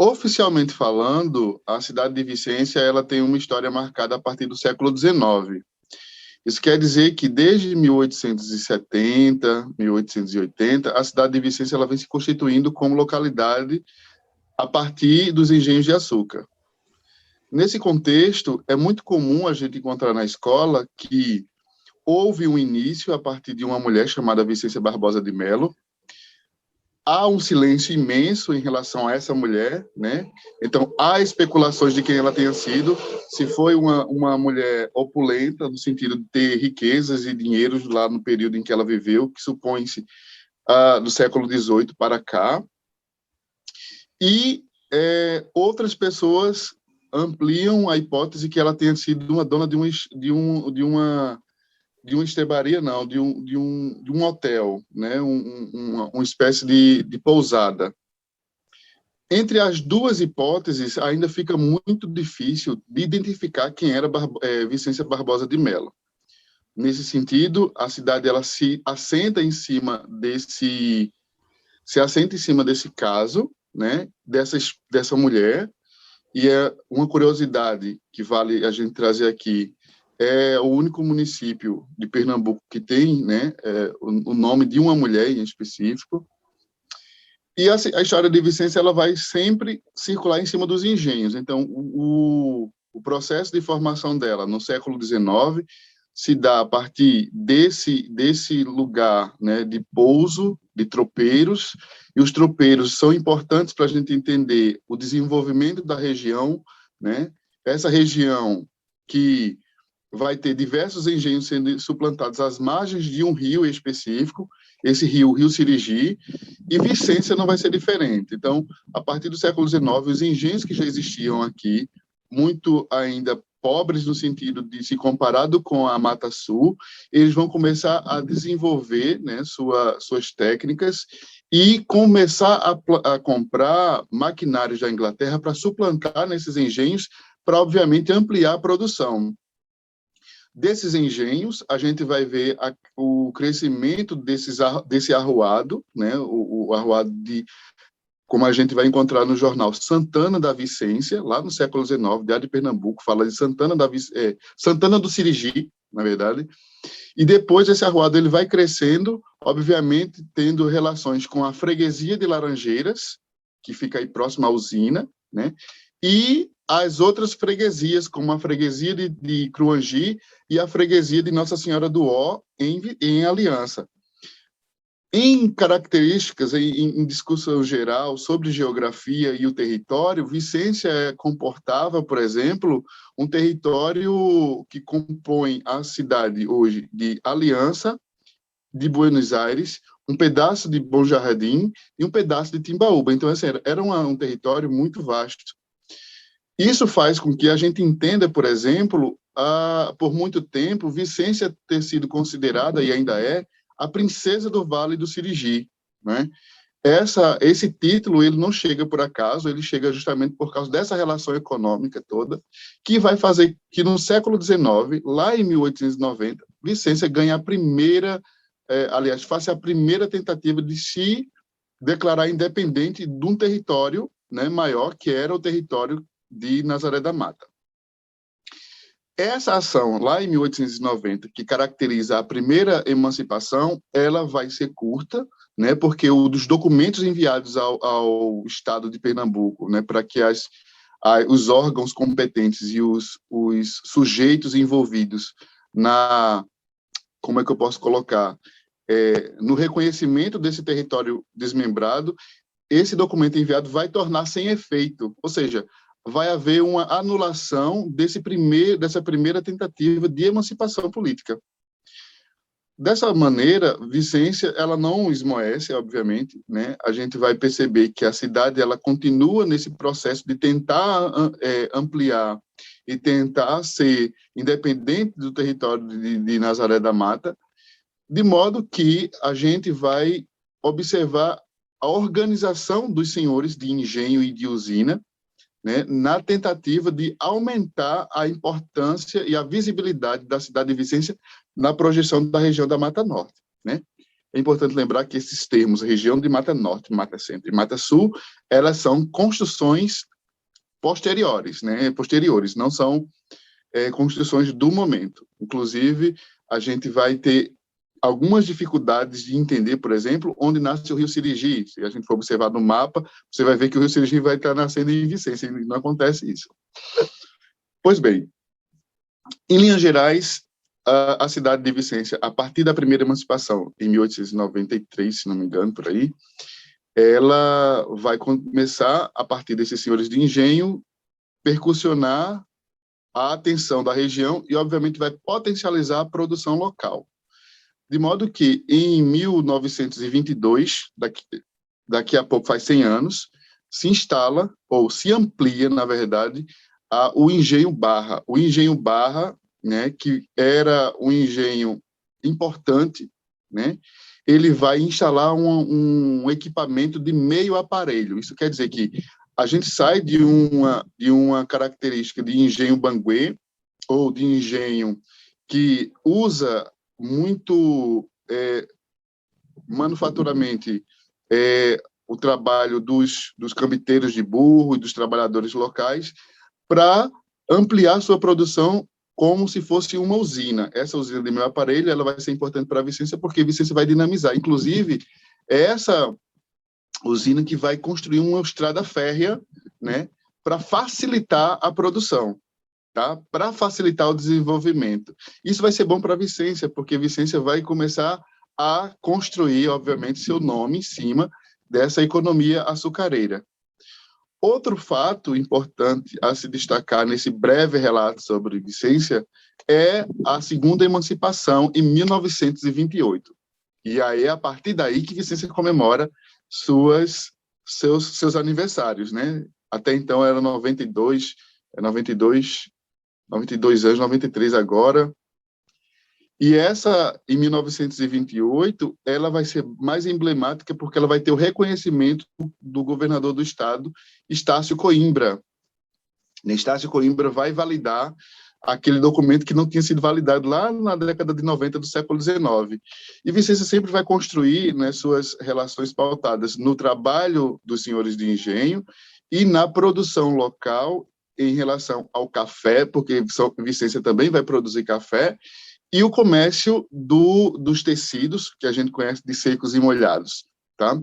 Oficialmente falando, a cidade de Vicência ela tem uma história marcada a partir do século XIX. Isso quer dizer que desde 1870, 1880, a cidade de Vicência ela vem se constituindo como localidade a partir dos engenhos de açúcar. Nesse contexto, é muito comum a gente encontrar na escola que houve um início a partir de uma mulher chamada Vicência Barbosa de Melo. Há um silêncio imenso em relação a essa mulher, né? Então, há especulações de quem ela tenha sido, se foi uma mulher opulenta, no sentido de ter riquezas e dinheiros lá no período em que ela viveu, que supõe-se do século XVIII para cá. E outras pessoas ampliam a hipótese que ela tenha sido uma dona de uma estebaria, não, de um hotel, né? Uma espécie de pousada. Entre as duas hipóteses, ainda fica muito difícil de identificar quem era Vicência Barbosa de Melo. Nesse sentido, a cidade ela se assenta em cima desse caso, né? Dessa mulher. E é uma curiosidade que vale a gente trazer aqui, é o único município de Pernambuco que tem, né, o nome de uma mulher em específico. E a história de Vicência ela vai sempre circular em cima dos engenhos. Então, o processo de formação dela no século XIX se dá a partir desse lugar, né, de pouso de tropeiros, e os tropeiros são importantes para a gente entender o desenvolvimento da região, né? Essa região que vai ter diversos engenhos sendo suplantados às margens de um rio específico, esse rio, o Rio Sirigi, e Vicência não vai ser diferente. Então, a partir do século XIX, os engenhos que já existiam aqui, muito ainda pobres no sentido de se comparado com a Mata Sul, eles vão começar a desenvolver, né, suas técnicas e começar a comprar maquinários da Inglaterra para suplantar nesses engenhos, para, obviamente, ampliar a produção. Desses engenhos, a gente vai ver o crescimento desse arruado, né, o arruado como a gente vai encontrar no jornal Santana da Vicência, lá no século XIX, Diário de Pernambuco, fala de Santana do Sirigi, na verdade, e depois esse arruado ele vai crescendo, obviamente tendo relações com a freguesia de Laranjeiras, que fica aí próxima à usina, né, e as outras freguesias, como a freguesia de Cruangi e a freguesia de Nossa Senhora do Ó, em Aliança. Em características, em discussão geral sobre geografia e o território, Vicência comportava, por exemplo, um território que compõe a cidade hoje de Aliança, de Buenos Aires, um pedaço de Bom Jardim e um pedaço de Timbaúba. Então, assim, era um território muito vasto. Isso faz com que a gente entenda, por exemplo, por muito tempo, Vicência ter sido considerada, e ainda é, a princesa do Vale do Sirigi, né? Esse título ele não chega por acaso, ele chega justamente por causa dessa relação econômica toda, que vai fazer que no século XIX, lá em 1890, Vicência ganha a primeira, aliás, faça a primeira tentativa de se declarar independente de um território, né, maior, que era o território de Nazaré da Mata. Essa ação, lá em 1890, que caracteriza a primeira emancipação, ela vai ser curta, né, porque dos documentos enviados ao Estado de Pernambuco, né, para que os órgãos competentes e os sujeitos envolvidos como é que eu posso colocar, no reconhecimento desse território desmembrado, esse documento enviado vai tornar sem efeito, ou seja, vai haver uma anulação dessa primeira tentativa de emancipação política. Dessa maneira, Vicência ela não esmoece, obviamente, né? A gente vai perceber que a cidade ela continua nesse processo de tentar ampliar e tentar ser independente do território de Nazaré da Mata, de modo que a gente vai observar a organização dos senhores de engenho e de usina, né, na tentativa de aumentar a importância e a visibilidade da cidade de Vicência na projeção da região da Mata Norte, né? é importante lembrar que esses termos, região de Mata Norte, Mata Centro e Mata Sul, elas são construções posteriores, né? Posteriores, não são construções do momento. Inclusive, a gente vai ter algumas dificuldades de entender, por exemplo, onde nasce o Rio Sirigi. Se a gente for observar no mapa, você vai ver que o Rio Sirigi vai estar nascendo em Vicência, e não acontece isso. Pois bem, em linhas gerais, a cidade de Vicência, a partir da primeira emancipação, em 1893, se não me engano, por aí, ela vai começar, a partir desses senhores de engenho, percussionar a atenção da região e, obviamente, vai potencializar a produção local. De modo que, em 1922, daqui a pouco faz 100 anos, se instala, ou se amplia, na verdade, o Engenho Barra. O Engenho Barra, né, que era um engenho importante, né, ele vai instalar um equipamento de meio aparelho. Isso quer dizer que a gente sai de uma característica de engenho banguê, ou de engenho que usa muito manufaturamente o trabalho dos cambiteiros de burro e dos trabalhadores locais, para ampliar sua produção como se fosse uma usina. Essa usina de meu aparelho, ela vai ser importante para a Vicência, porque a Vicência vai dinamizar. Inclusive, essa usina que vai construir uma estrada férrea, né, para facilitar a produção, tá? Para facilitar o desenvolvimento. Isso vai ser bom para a Vicência, porque a Vicência vai começar a construir, obviamente, seu nome em cima dessa economia açucareira. Outro fato importante a se destacar nesse breve relato sobre Vicência é a segunda emancipação, em 1928. E aí é a partir daí que Vicência comemora seus aniversários, né? Até então era 92 anos, 93 agora. E essa, em 1928, ela vai ser mais emblemática porque ela vai ter o reconhecimento do governador do estado, Estácio Coimbra. Estácio Coimbra vai validar aquele documento que não tinha sido validado lá na década de 90 do século XIX. E Vicência sempre vai construir, né, suas relações pautadas no trabalho dos senhores de engenho e na produção local em relação ao café, porque Vicência também vai produzir café, e o comércio dos tecidos, que a gente conhece de secos e molhados. Tá?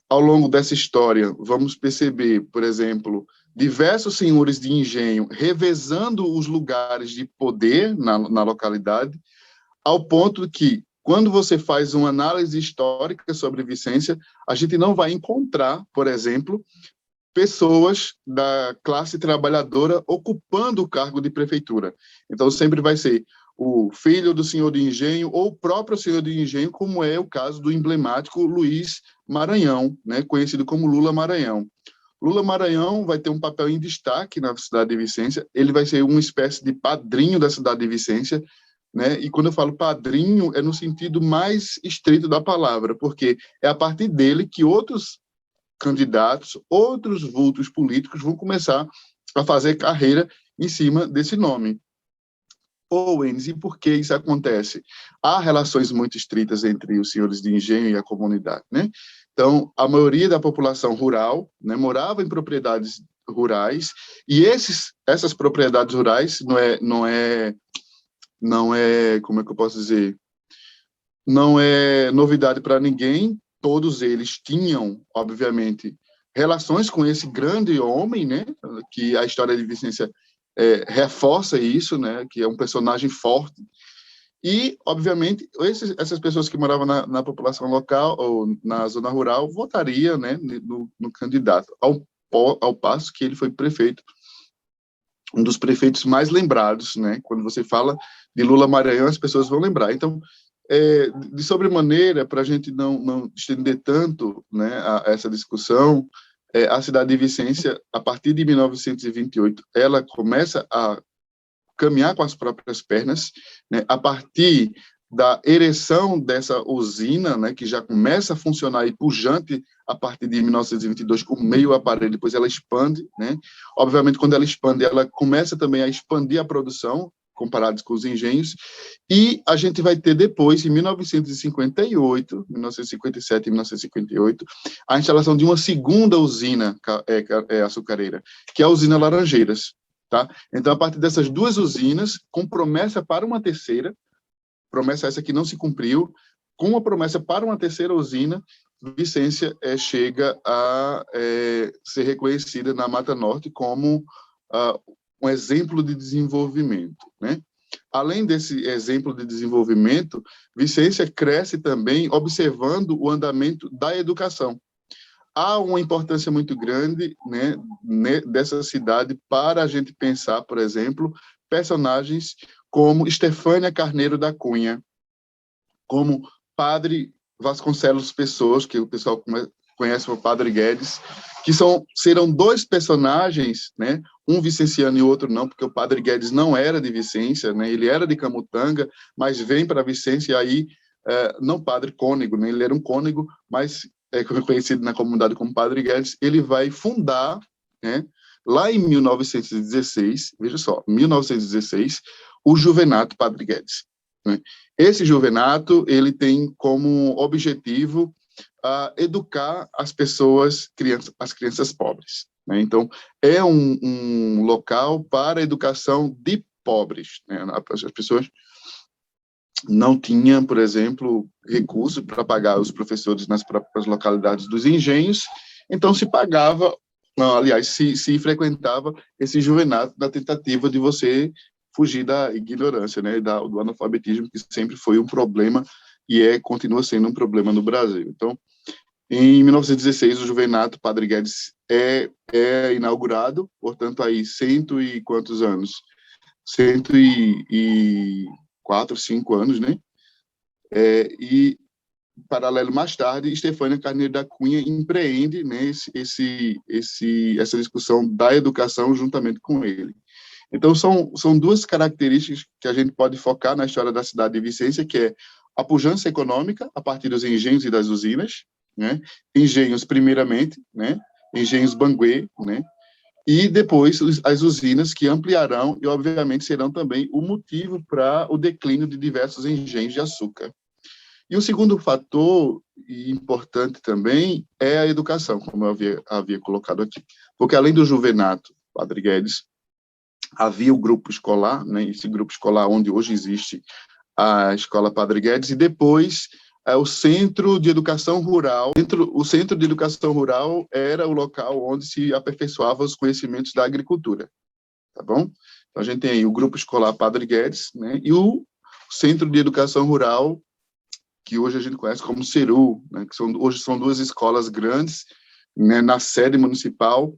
Ao longo dessa história, vamos perceber, por exemplo, diversos senhores de engenho revezando os lugares de poder na localidade, ao ponto que, quando você faz uma análise histórica sobre Vicência, a gente não vai encontrar, por exemplo, pessoas da classe trabalhadora ocupando o cargo de prefeitura. Então, sempre vai ser o filho do senhor de engenho ou o próprio senhor de engenho, como é o caso do emblemático Luiz Maranhão, né, conhecido como Lula Maranhão. Lula Maranhão vai ter um papel em destaque na cidade de Vicência, ele vai ser uma espécie de padrinho da cidade de Vicência, né? E quando eu falo padrinho, é no sentido mais estrito da palavra, porque é a partir dele que outros candidatos, outros vultos políticos vão começar a fazer carreira em cima desse nome. Owens, e por que isso acontece? Há relações muito estritas entre os senhores de engenho e a comunidade, né? Então, a maioria da população rural, né, morava em propriedades rurais, e essas propriedades rurais não é, como é que eu posso dizer? Não é novidade para ninguém, todos eles tinham, obviamente, relações com esse grande homem, né, que a história de Vicência reforça isso, né, que é um personagem forte. E, obviamente, essas pessoas que moravam na população local ou na zona rural votariam, né, no candidato, ao passo que ele foi prefeito, um dos prefeitos mais lembrados, né? Quando você fala de Lula Maranhão, as pessoas vão lembrar. Então, de sobremaneira, para a gente não estender tanto, né, essa discussão, a cidade de Vicência, a partir de 1928, ela começa a caminhar com as próprias pernas, né, a partir da ereção dessa usina, né, que já começa a funcionar e pujante a partir de 1922 com meio aparelho, depois ela expande, né? Obviamente, quando ela expande, ela começa também a expandir a produção, comparados com os engenhos, e a gente vai ter depois, em 1958, 1957 e 1958, a instalação de uma segunda usina açucareira, que é a usina Laranjeiras. Tá? Então, a partir dessas duas usinas, com promessa para uma terceira, promessa essa que não se cumpriu, com uma promessa para uma terceira usina, Vicência chega a ser reconhecida na Mata Norte como um exemplo de desenvolvimento, né? Além desse exemplo de desenvolvimento, Vicência cresce também observando o andamento da educação. Há uma importância muito grande, né, dessa cidade para a gente pensar, por exemplo, personagens como Estefânia Carneiro da Cunha, como Padre Vasconcelos Pessoas, que o pessoal conhece como Padre Guedes, que serão dois personagens, né, um vicenciano e outro não, porque o Padre Guedes não era de Vicência, né, ele era de Camutanga, mas vem para Vicência, e aí, não padre cônego, né, ele era um cônego, mas conhecido na comunidade como Padre Guedes, ele vai fundar, né, lá em 1916, veja só, 1916, o Juvenato Padre Guedes, né? Esse Juvenato, ele tem como objetivo educar as pessoas, as crianças pobres, né? Então, é um local para a educação de pobres, né? As pessoas não tinham, por exemplo, recurso para pagar os professores nas próprias localidades dos engenhos, então se pagava, não, aliás, se frequentava esse juvenato na tentativa de você fugir da ignorância, né, do analfabetismo, que sempre foi um problema e continua sendo um problema no Brasil. Então, em 1916, o Juvenato Padre Guedes é inaugurado, portanto, aí cento e quantos anos? 104, 5 anos, né? E, paralelo, mais tarde, Estefânia Carneiro da Cunha empreende, né, essa discussão da educação juntamente com ele. Então, são duas características que a gente pode focar na história da cidade de Vicência, que é a pujança econômica, a partir dos engenhos e das usinas, né? Engenhos, primeiramente, né? Engenhos Banguê, né? E depois as usinas que ampliarão e, obviamente, serão também o motivo para o declínio de diversos engenhos de açúcar. E o segundo fator, e importante também, é a educação, como eu havia colocado aqui. Porque, além do Juvenato Padre Guedes, havia o grupo escolar, né, esse grupo escolar onde hoje existe a Escola Padre Guedes, e depois o Centro de Educação Rural. O Centro de Educação Rural era o local onde se aperfeiçoavam os conhecimentos da agricultura, tá bom? Então, a gente tem aí o grupo escolar Padre Guedes, né, e o Centro de Educação Rural, que hoje a gente conhece como CERU, né, que hoje são duas escolas grandes, né, na sede municipal,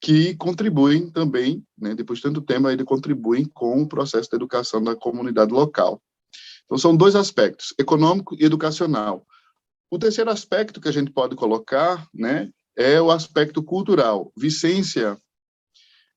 que contribuem também, né, depois de tanto tempo, ainda contribuem com o processo de educação da comunidade local. Então, são dois aspectos, econômico e educacional. O terceiro aspecto que a gente pode colocar, né, é o aspecto cultural. Vicência,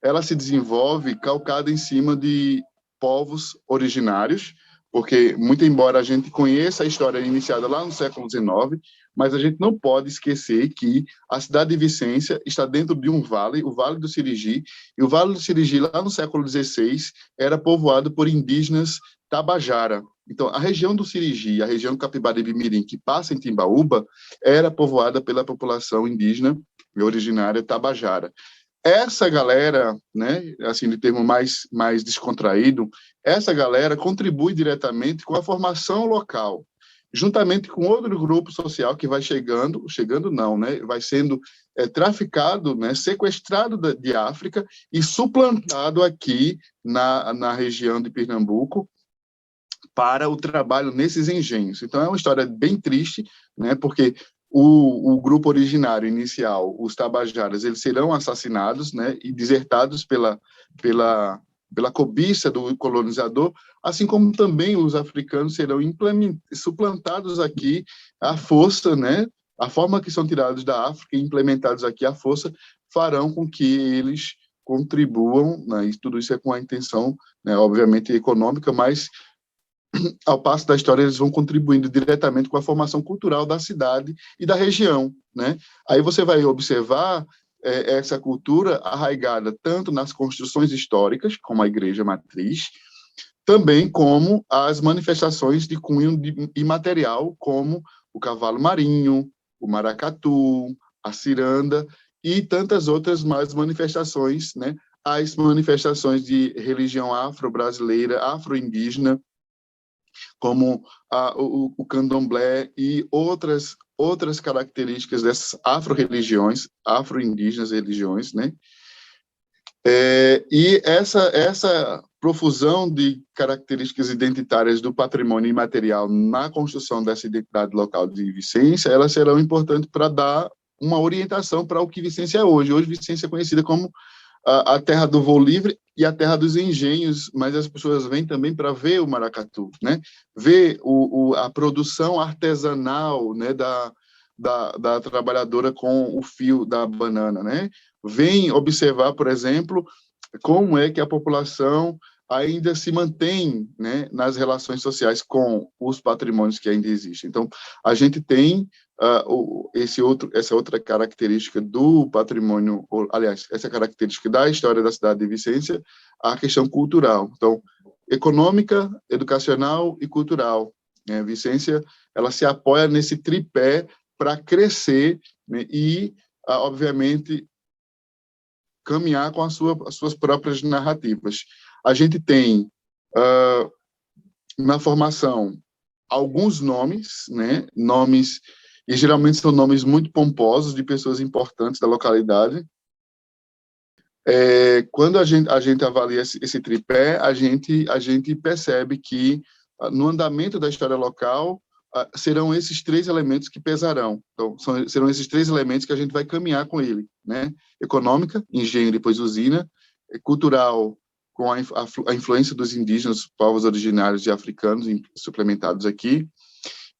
ela se desenvolve calcada em cima de povos originários, porque, muito embora a gente conheça a história iniciada lá no século XIX, mas a gente não pode esquecer que a cidade de Vicência está dentro de um vale, o Vale do Sirigi, e o Vale do Sirigi, lá no século XVI, era povoado por indígenas Tabajara. Então, a região do Sirigi, a região do Capibaribe-Mirim, que passa em Timbaúba, era povoada pela população indígena originária Tabajara. Essa galera, né, assim, de termo mais descontraído, essa galera contribui diretamente com a formação local, juntamente com outro grupo social que vai chegando não, né, vai sendo traficado, né, sequestrado de África e suplantado aqui na região de Pernambuco para o trabalho nesses engenhos. Então, é uma história bem triste, né, porque o grupo originário inicial, os tabajaras, eles serão assassinados, né, e desertados pela cobiça do colonizador, assim como também os africanos serão suplantados aqui à força, né, a forma que são tirados da África e implementados aqui à força farão com que eles contribuam, né, e tudo isso é com a intenção, né, obviamente econômica, mas ao passo da história, eles vão contribuindo diretamente com a formação cultural da cidade e da região, né? Aí você vai observar essa cultura arraigada tanto nas construções históricas, como a igreja matriz, também como as manifestações de cunho imaterial, como o cavalo marinho, o maracatu, a ciranda e tantas outras mais manifestações, né? As manifestações de religião afro-brasileira, afro-indígena, como o candomblé e outras características dessas afro-religiões, afro-indígenas religiões, né? E essa profusão de características identitárias do patrimônio imaterial na construção dessa identidade local de Vicência, elas serão importantes para dar uma orientação para o que Vicência é hoje. Hoje, Vicência é conhecida como a terra do voo livre e a terra dos engenhos, mas as pessoas vêm também para ver o maracatu, né? Ver a produção artesanal, né, da trabalhadora com o fio da banana, né? Vem observar, por exemplo, como é que a população ainda se mantém, né, nas relações sociais com os patrimônios que ainda existem. Então, a gente tem essa outra característica do patrimônio, aliás, essa característica da história da cidade de Vicência, a questão cultural. Então, econômica, educacional e cultural. Né? Vicência, ela se apoia nesse tripé para crescer, né, e, obviamente, caminhar com as suas próprias narrativas. A gente tem, na formação, alguns nomes, né? Nomes, e geralmente são nomes muito pomposos de pessoas importantes da localidade. Quando a gente avalia esse tripé, a gente percebe que, no andamento da história local, serão esses três elementos que pesarão. Então, serão esses três elementos que a gente vai caminhar com ele, né? Econômica, engenho, depois usina; cultural, com a influência dos indígenas, povos originários e africanos, suplementados aqui;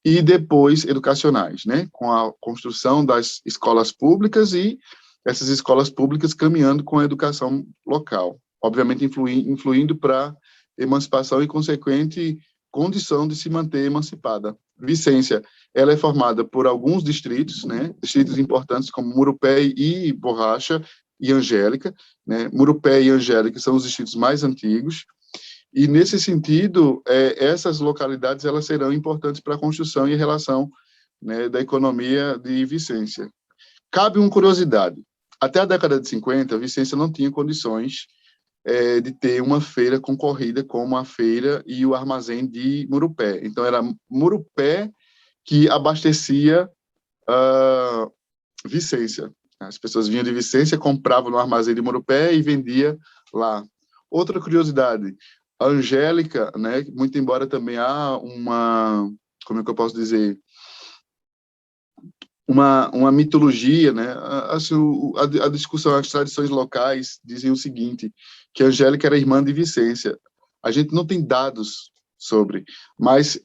e depois educacionais, né? Com a construção das escolas públicas e essas escolas públicas caminhando com a educação local, obviamente influindo para emancipação e consequente condição de se manter emancipada. Vicência, ela é formada por alguns distritos, né? Distritos importantes como Murupé e Borracha e Angélica, né? Murupé e Angélica são os distritos mais antigos, e nesse sentido, essas localidades elas serão importantes para a construção e relação, né, da economia de Vicência. Cabe uma curiosidade: até a década de 50, Vicência não tinha condições de ter uma feira concorrida como a feira e o armazém de Murupé. Então, era Murupé que abastecia Vicência. As pessoas vinham de Vicência, compravam no armazém de Murupé e vendia lá. Outra curiosidade: a Angélica, né, muito embora também há como é que eu posso dizer, uma mitologia, né? Assim, a discussão, as tradições locais diziam o seguinte, que a Angélica era irmã de Vicência. A gente não tem dados sobre, mas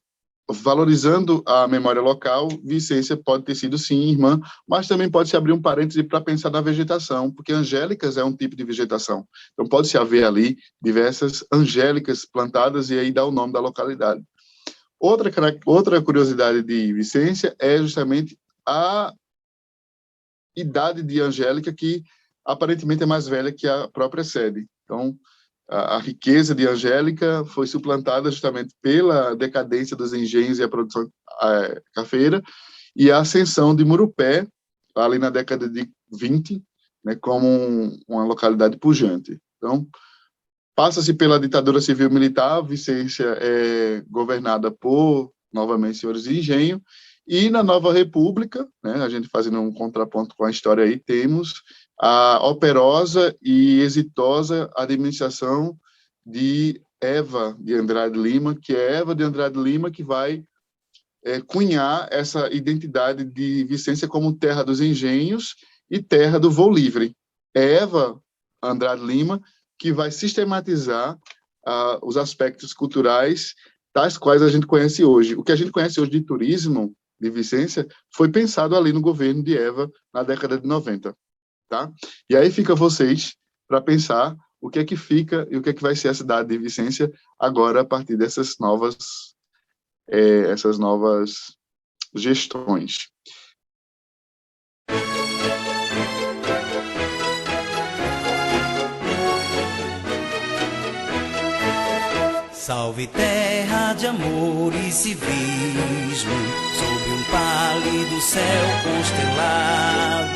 valorizando a memória local, Vicência pode ter sido, sim, irmã, mas também pode se abrir um parêntese para pensar na vegetação, porque angélicas é um tipo de vegetação. Então, pode-se haver ali diversas angélicas plantadas e aí dá o nome da localidade. Outra curiosidade de Vicência é justamente a idade de Angélica, que aparentemente é mais velha que a própria sede. Então, a riqueza de Angélica foi suplantada justamente pela decadência dos engenhos e a produção cafeira, e a ascensão de Murupé, ali na década de 20, né, como uma localidade pujante. Então, passa-se pela ditadura civil-militar, Vicência é governada por, novamente, senhores de engenho, e na Nova República, né, a gente fazendo um contraponto com a história aí, temos a operosa e exitosa administração de Eva de Andrade Lima, que é Eva de Andrade Lima que vai cunhar essa identidade de Vicência como terra dos engenhos e terra do voo livre. É Eva Andrade Lima que vai sistematizar os aspectos culturais tais quais a gente conhece hoje. O que a gente conhece hoje de turismo de Vicência foi pensado ali no governo de Eva na década de 90, tá? E aí fica vocês para pensar o que é que fica e o que é que vai ser a cidade de Vicência agora a partir dessas novas gestões. Salve terra de amor e civismo, sob um pálido céu constelado,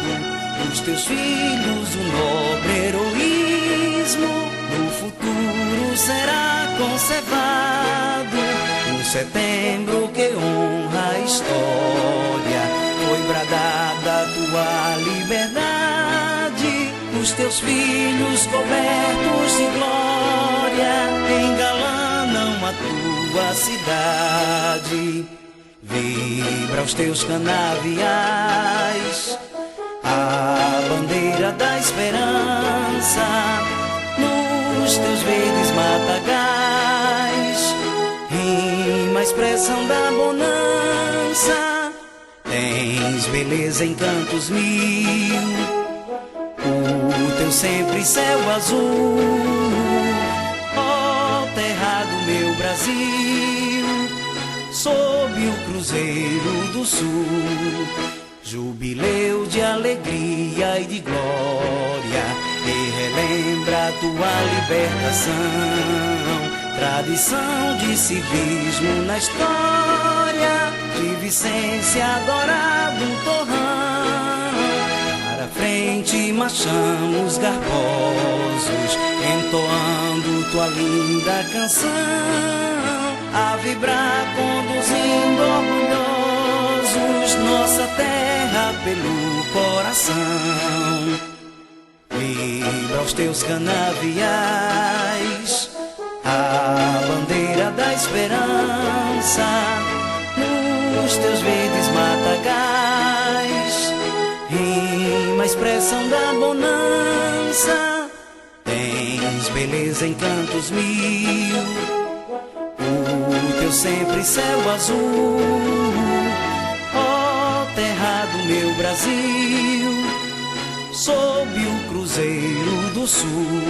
dos teus filhos o nobre heroísmo, no futuro será conservado. Um setembro que honra a história, foi bradada a tua liberdade, os teus filhos cobertos de glória engalanam a tua cidade. Vibra os teus canaviais, a bandeira da esperança, nos teus verdes matagais, rima a expressão da bonança. Tens beleza em cantos mil, o teu sempre céu azul, ó terra do meu Brasil, sob o cruzeiro do sul, jubileu de alegria e de glória, e relembra a tua libertação, tradição de civismo na história, de Vicência adorado torrão. Para frente marchamos garbosos, entoando tua linda canção, a vibrar conduzindo orgulhosos nossa terra pelo coração. Vibra os teus canaviais, a bandeira da esperança, nos teus verdes matagais, rima a expressão da bonança. Tens beleza em cantos mil, o teu sempre céu azul, ó terra do meu Brasil, sob o cruzeiro do sul.